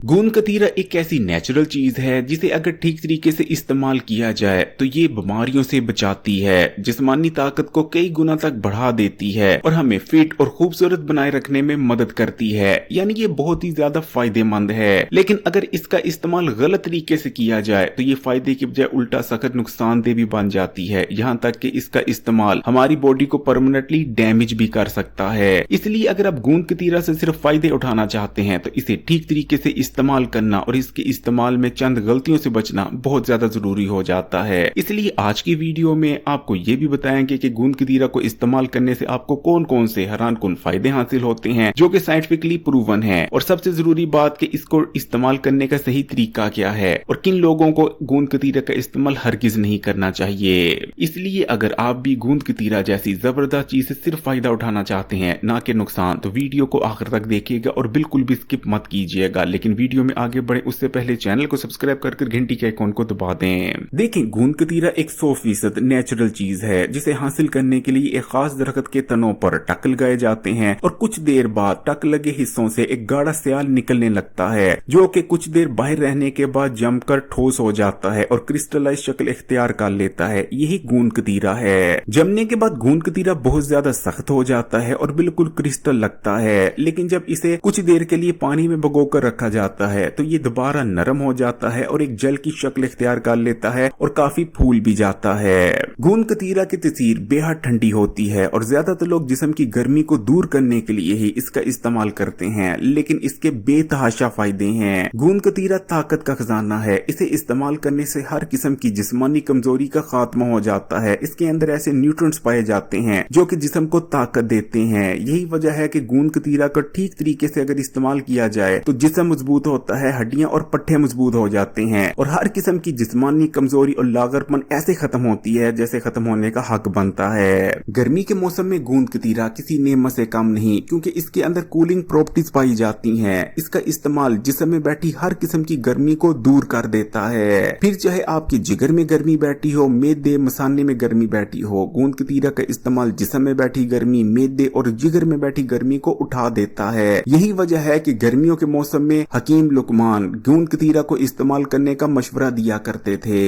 गोंद कतीरा एक ऐसी नेचुरल चीज है जिसे अगर ठीक तरीके से इस्तेमाल किया जाए तो ये बीमारियों से बचाती है, जिस्मानी ताकत को कई गुना तक बढ़ा देती है और हमें फिट और खूबसूरत बनाए रखने में मदद करती है। यानी ये बहुत ही ज्यादा फायदेमंद है। लेकिन अगर इसका इस्तेमाल गलत तरीके से किया जाए तो ये फायदे की बजाय उल्टा सख्त नुकसानदेह भी बन जाती है। यहाँ तक कि इसका इस्तेमाल हमारी बॉडी को परमानेंटली डैमेज भी कर सकता है। इसलिए अगर आप गोंद कतीरा से सिर्फ फायदे उठाना चाहते हैं तो इसे ठीक तरीके से इस्तेमाल करना और इसके इस्तेमाल में चंद गलतियों से बचना बहुत ज्यादा जरूरी हो जाता है। इसलिए आज की वीडियो में आपको ये भी बताएंगे कि गोंद कतीरा को इस्तेमाल करने से आपको कौन कौन से हैरानकुन फायदे हासिल होते हैं जो कि साइंटिफिकली प्रूवन है, और सबसे जरूरी बात कि इसको इस्तेमाल करने का सही तरीका क्या है और किन लोगों को गोंद कतीरा का इस्तेमाल हरगिज नहीं करना चाहिए। इसलिए अगर आप भी गोंद कतीरा जैसी जबरदस्त चीज से सिर्फ फायदा उठाना चाहते हैं ना कि नुकसान, तो वीडियो को आखिर तक देखिएगा और बिल्कुल भी स्किप मत कीजिएगा। लेकिन वीडियो में आगे बढ़े उससे पहले चैनल को सब्सक्राइब कर घंटी के आइकॉन को दबा दें। देखें, गोंद कतीरा एक 100% नेचुरल चीज है जिसे हासिल करने के लिए एक खास दरख्त के तनों पर टक लगाए जाते हैं और कुछ देर बाद टक लगे हिस्सों से एक गाढ़ा स्याल निकलने लगता है जो कि कुछ देर बाहर रहने के बाद जमकर ठोस हो जाता है और क्रिस्टलाइज शक्ल इख्तियार कर लेता है। यही गोंद कतीरा है। जमने के बाद गोंद कतीरा बहुत ज्यादा सख्त हो जाता है और बिल्कुल क्रिस्टल लगता है, लेकिन जब इसे कुछ देर के लिए पानी में भिगोकर रखा जाता है तो ये दोबारा नरम हो जाता है और एक जल की शक्ल इख्तियार कर लेता है और काफी फूल भी जाता है। गोंद कतीरा की तसीर बेहद ठंडी होती है और ज्यादातर लोग जिस्म की गर्मी को दूर करने के लिए ही इसका इस्तेमाल करते हैं, लेकिन इसके बेतहाशा फायदे हैं। गोंद कतीरा ताकत का खजाना है। इसे इस्तेमाल करने से हर किस्म की जिस्मानी कमजोरी का खात्मा हो जाता है। इसके अंदर ऐसे न्यूट्रिएंट्स पाए जाते हैं जो कि जिस्म को ताकत देते हैं। यही वजह है कि गोंद कतीरा का ठीक तरीके से अगर इस्तेमाल किया जाए तो जिस्म मजबूत होता है, हड्डियां और पट्टे मजबूत हो जाते हैं और हर किस्म की जिस्मानी कमजोरी और लागरपन ऐसे खत्म होती है जैसे खत्म होने का हक बनता है। गर्मी के मौसम में गोंद कतीरा किसी नेमत से कम नहीं, क्योंकि इसके अंदर कूलिंग प्रॉपर्टीज पाई जाती हैं। इसका इस्तेमाल जिस्म में बैठी हर किस्म की गर्मी को दूर कर देता है। फिर चाहे आपकी जिगर में गर्मी बैठी हो, मेदे मसाने में गर्मी बैठी हो, गोंद कतीरा का इस्तेमाल जिस्म में बैठी गर्मी, मेदे और जिगर में बैठी गर्मी को उठा देता है। यही वजह है कि गर्मियों के मौसम में हकीम लुकमान गोंद कतीरा को इस्तेमाल करने का मशवरा दिया करते थे।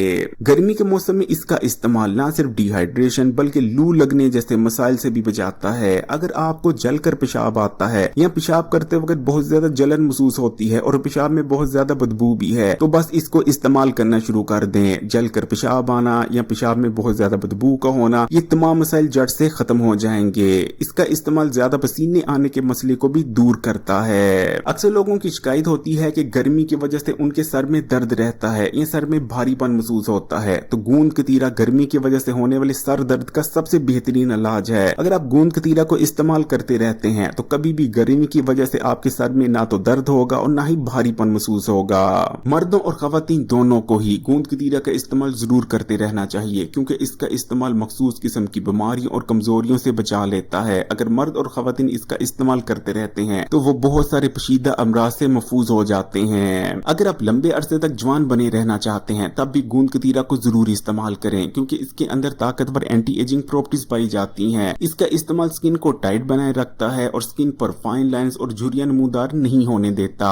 गर्मी के मौसम में इसका इस्तेमाल ना सिर्फ डिहाइड्रेशन बल्कि लू लगने जैसे मसाइल से भी बचाता है। अगर आपको जलकर पेशाब आता है या पेशाब करते वक्त बहुत ज्यादा जलन महसूस होती है और पेशाब में बहुत ज्यादा बदबू भी है, तो बस इसको इस्तेमाल करना शुरू कर दें। जलकर पेशाब आना या पेशाब में बहुत ज्यादा बदबू का होना, ये तमाम मसाइल जड़ से खत्म हो जाएंगे। इसका इस्तेमाल ज्यादा पसीने आने के मसले को भी दूर करता है। अक्सर लोगों की शिकायत होती है कि गर्मी की वजह से उनके सर में दर्द रहता है या सर में भारीपन महसूस होता है, तो गोंद कतीरा गर्मी की वजह से होने वाले सर दर्द का सबसे बेहतरीन इलाज है। अगर आप गोंद कतीरा को इस्तेमाल करते रहते हैं तो कभी भी गर्मी की वजह से आपके सर में ना तो दर्द होगा और ना ही भारीपन महसूस होगा। मर्दों और खवातीन दोनों को ही गोंद कतीरा का इस्तेमाल जरूर करते रहना चाहिए, क्योंकि इसका इस्तेमाल मखसूस किस्म की बीमारियों और कमजोरियों से बचा लेता है। अगर मर्द और खवातीन इसका इस्तेमाल करते रहते हैं तो वो बहुत सारे पेचीदा अमराज से महफूज हो जाते हैं। अगर आप लंबे अरसे तक जवान बने रहना चाहते हैं तब भी गोंद कतीरा को जरूर इस्तेमाल करें, क्योंकि इसके अंदर ताकतवर एंटी एजिंग प्रॉपर्टीज पाई जाती हैं। इसका इस्तेमाल स्किन को टाइट बनाए रखता है और स्किन पर फाइन लाइंस और झुर्रियां नमूदार नहीं होने देता।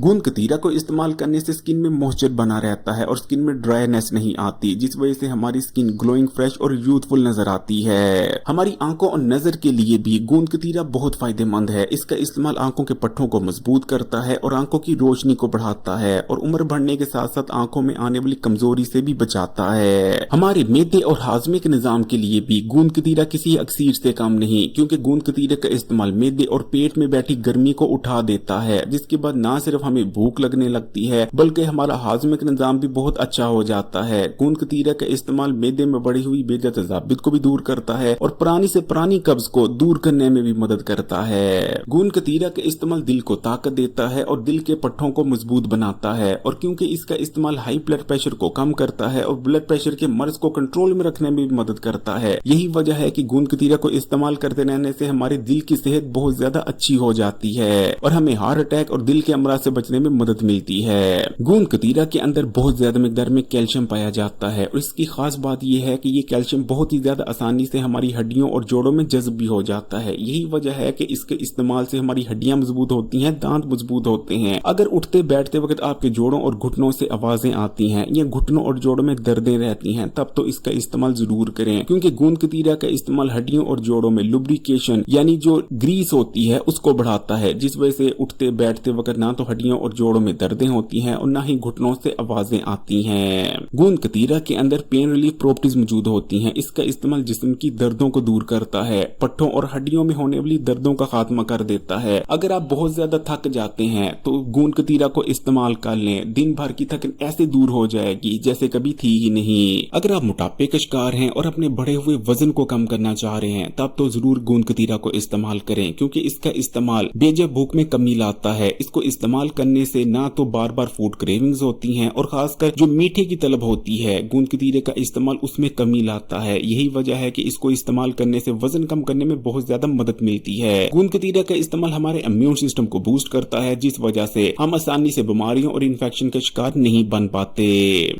गोंद कतीरा को इस्तेमाल करने से स्किन में मॉइस्चर बना रहता है और स्किन में ड्राईनेस नहीं आती, जिस वजह से हमारी स्किन ग्लोइंग, फ्रेश और यूथफुल नजर आती है। हमारी आंखों और नजर के लिए भी गोंद कतीरा बहुत फायदेमंद है। इसका इस्तेमाल आंखों के पट्टों को मजबूत करता है और आंखों की रोशनी को बढ़ाता है और उम्र बढ़ने के साथ साथ आंखों में आने वाली कमजोरी से भी बचाता है। हमारे मेदे और हाजमे के निजाम के लिए भी गोंद कतीरा किसी अक्सीर से कम नहीं, क्योंकि गोंद कतीरे का इस्तेमाल मेदे और पेट में बैठी गर्मी को उठा देता है, जिसके बाद ना सिर्फ हमें भूख लगने लगती है बल्कि हमारा हाजमे का निजाम भी बहुत अच्छा हो जाता है। गोंद कतीरा का इस्तेमाल मेदे में बढ़ी हुई बेजा तजाबित को भी दूर करता है और पुरानी से पुरानी कब्ज को दूर करने में भी मदद करता है। गोंद कतीरा का इस्तेमाल दिल को ताकत देता है और दिल के पट्टों को मजबूत बनाता है, और क्योंकि इसका इस्तेमाल हाई ब्लड प्रेशर को कम करता है और ब्लड प्रेशर के मर्ज को कंट्रोल में रखने में भी मदद करता है। यही वजह है कि गोंद कतीरा को इस्तेमाल करते रहने से हमारे दिल की सेहत बहुत ज्यादा अच्छी हो जाती है और हमें हार्ट अटैक और दिल के अमराज से बचने में मदद मिलती है। गोंद कतीरा के अंदर बहुत ज्यादा मिकदार में कैल्शियम पाया जाता है और इसकी खास बात यह है कि ये कैल्शियम बहुत ही ज्यादा आसानी से हमारी हड्डियों और जोड़ों में जज्ब भी हो जाता है। यही वजह है कि इसके इस्तेमाल से हमारी हड्डियां मजबूत होती हैं, दांत मजबूत होते हैं अगर उठते बैठते वक्त आपके जोड़ों और घुटनों से आवाजें आती हैं या घुटनों और जोड़ों में दर्दें रहती हैं, तब तो इसका इस्तेमाल जरूर करें, क्योंकि गोंद कतीरा का इस्तेमाल हड्डियों और जोड़ों में लुब्रिकेशन यानी जो ग्रीस होती है उसको बढ़ाता है, जिस वजह से उठते बैठते वक्त ना तो हड्डियों और जोड़ों में दर्दें होती हैं और ना ही घुटनों से आवाजें आती हैं। गोंद कतीरा के अंदर पेन रिलीफ प्रॉपर्टीज मौजूद होती हैं। इसका इस्तेमाल जिस्म की दर्दों को दूर करता है, पट्टों और हड्डियों में होने वाली दर्दों का खात्मा कर देता है। अगर आप बहुत ज्यादा थक जाते हैं तो गोंद कतीरा को इस्तेमाल कर लें, दिन भर की थकन ऐसे दूर हो जाएगी जैसे कभी थी ही नहीं। अगर आप मोटापे का शिकार हैं और अपने बढ़े हुए वजन को कम करना चाह रहे हैं, तब तो जरूर गोंद कतीरा को इस्तेमाल करें, क्योंकि इसका इस्तेमाल बेजा भूख में कमी लाता है। इसको इस्तेमाल करने से ना तो बार बार फूड क्रेविंग्स होती हैं और खासकर जो मीठे की तलब होती है, गोंद कतीरे का इस्तेमाल उसमें कमी लाता है। यही वजह है कि इसको इस्तेमाल करने से वजन कम करने में बहुत ज्यादा मदद मिलती है। गोंद कतीरा का इस्तेमाल हमारे इम्यून सिस्टम को बूस्ट करता है, जिस वजह से हम आसानी से बीमारियों और इन्फेक्शन का शिकार नहीं बन पाते।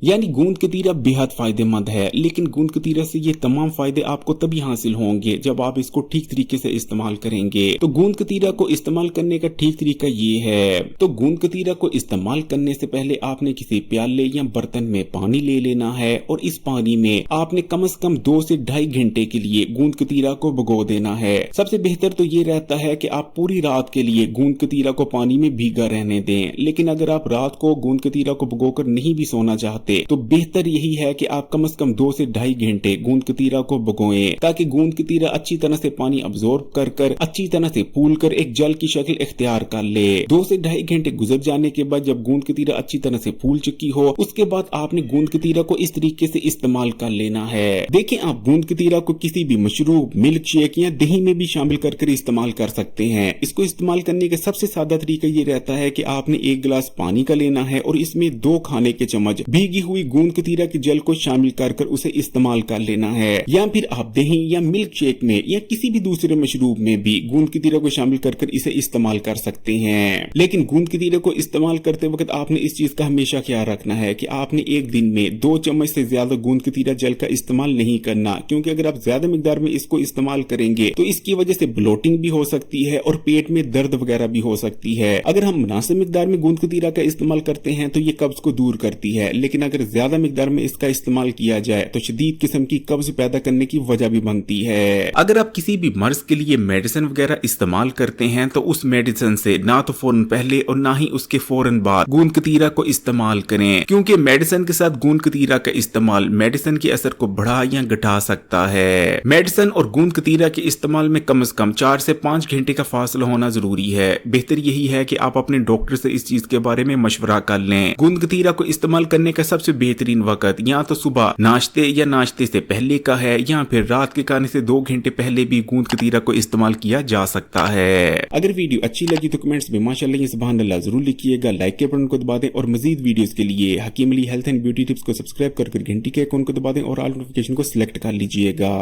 यानी गोंद कतीरा बेहद फायदेमंद है, लेकिन गोंद कतीरा से ये तमाम फायदे आपको तभी हासिल होंगे जब आप इसको ठीक तरीके से इस्तेमाल करेंगे। तो गोंद कतीरा को इस्तेमाल करने का ठीक तरीका ये है। तो गोंद कतीरा को इस्तेमाल करने से पहले आपने किसी प्याले या बर्तन में पानी ले लेना है और इस पानी में आपने कम से कम 2 से 2.5 घंटे के लिए गोंद कतीरा को भिगो देना है। सबसे बेहतर तो ये रहता है कि आप पूरी रात के लिए गोंद कतीरा को पानी में भीगा रहने दें, लेकिन अगर आप रात को गोंद कतीरा को भिगोकर नहीं भी सोना चाहते तो बेहतर यही है कि आप कम से कम 2 से 2.5 घंटे गोंद कतीरा को भिगोएं, ताकि गोंद कतीरा अच्छी तरह से पानी अब्सॉर्ब कर अच्छी तरह से फूल कर एक जल की शक्ल इख्तियार कर ले। 2 से 2.5 घंटे गुजर जाने के बाद जब गोंद कतीरा अच्छी तरह से फूल चुकी हो, उसके बाद आपने गोंद कतीरा को इस तरीके से इस्तेमाल कर लेना है। देखिए, आप गोंद कतीरा को किसी भी मशरूब, मिल्क शेक या दही में भी शामिल कर इस्तेमाल कर सकते हैं। इसको इस्तेमाल करने का सबसे सादा तरीका ये रहता है कि आपने 1 गिलास पानी का लेना है और इसमें 2 खाने के चम्मच भीगी हुई गोंद कतीरा के जल को शामिल कर उसे इस्तेमाल कर लेना है। या फिर आप दही या मिल्क शेक में या किसी भी दूसरे मशरूब में भी गोंद कतीरा को शामिल कर इसे इस्तेमाल कर सकते हैं। लेकिन गोंद कतीरे को इस्तेमाल करते वक्त आपने इस चीज का हमेशा ख्याल रखना है कि आपने एक दिन में 2 चम्मच से ज्यादा गोंद कतीरा जल का इस्तेमाल नहीं करना, क्योंकि अगर आप ज्यादा मिकदार में इसको इस्तेमाल करेंगे तो इसकी वजह से ब्लोटिंग भी हो सकती है और पेट में दर्द वगैरह भी हो सकती है। अगर हम मुनासिब मिकदार में गोंद कतीरा का इस्तेमाल करते हैं तो ये कब्ज को दूर करती है, लेकिन अगर ज्यादा मिकदार में इसका इस्तेमाल किया जाए तो शदीद किस्म की कब्ज पैदा करने की वजह भी बनती है। अगर आप किसी भी मर्ज के लिए मेडिसिन वगैरह इस्तेमाल करते हैं तो उस मेडिसिन से ना तो फौरन पहले और ना ही उसके फौरन बाद गोंद कतीरा को इस्तेमाल करें, क्योंकि मेडिसिन के साथ गोंद कतीरा का इस्तेमाल मेडिसिन के असर को बढ़ा या घटा सकता है। मेडिसिन और गोंद कतीरा के इस्तेमाल में कम से कम 4 से 5 घंटे का फासला होना जरूरी है। बेहतर यही है कि आप अपने डॉक्टर से इस चीज के बारे में मशवरा कर लें। गोंद कतीरा को इस्तेमाल करने का सबसे बेहतरीन वक्त या तो सुबह नाश्ते या नाश्ते से पहले का है, या फिर रात के खाने से 2 घंटे पहले भी गोंद कतीरा को इस्तेमाल किया जा सकता है। अगर वीडियो अच्छी लगी तो कमेंट्स में माशाअल्लाह या सुभान अल्लाह जरूर लिखिएगा, लाइक के बटन को दबा दें और मजीद वीडियोस के लिए Hakeem Ali health and beauty tips को सब्सक्राइब कर घंटी के आइकन को दबा दें और ऑल नोटिफिकेशन को सिलेक्ट कर लीजिएगा।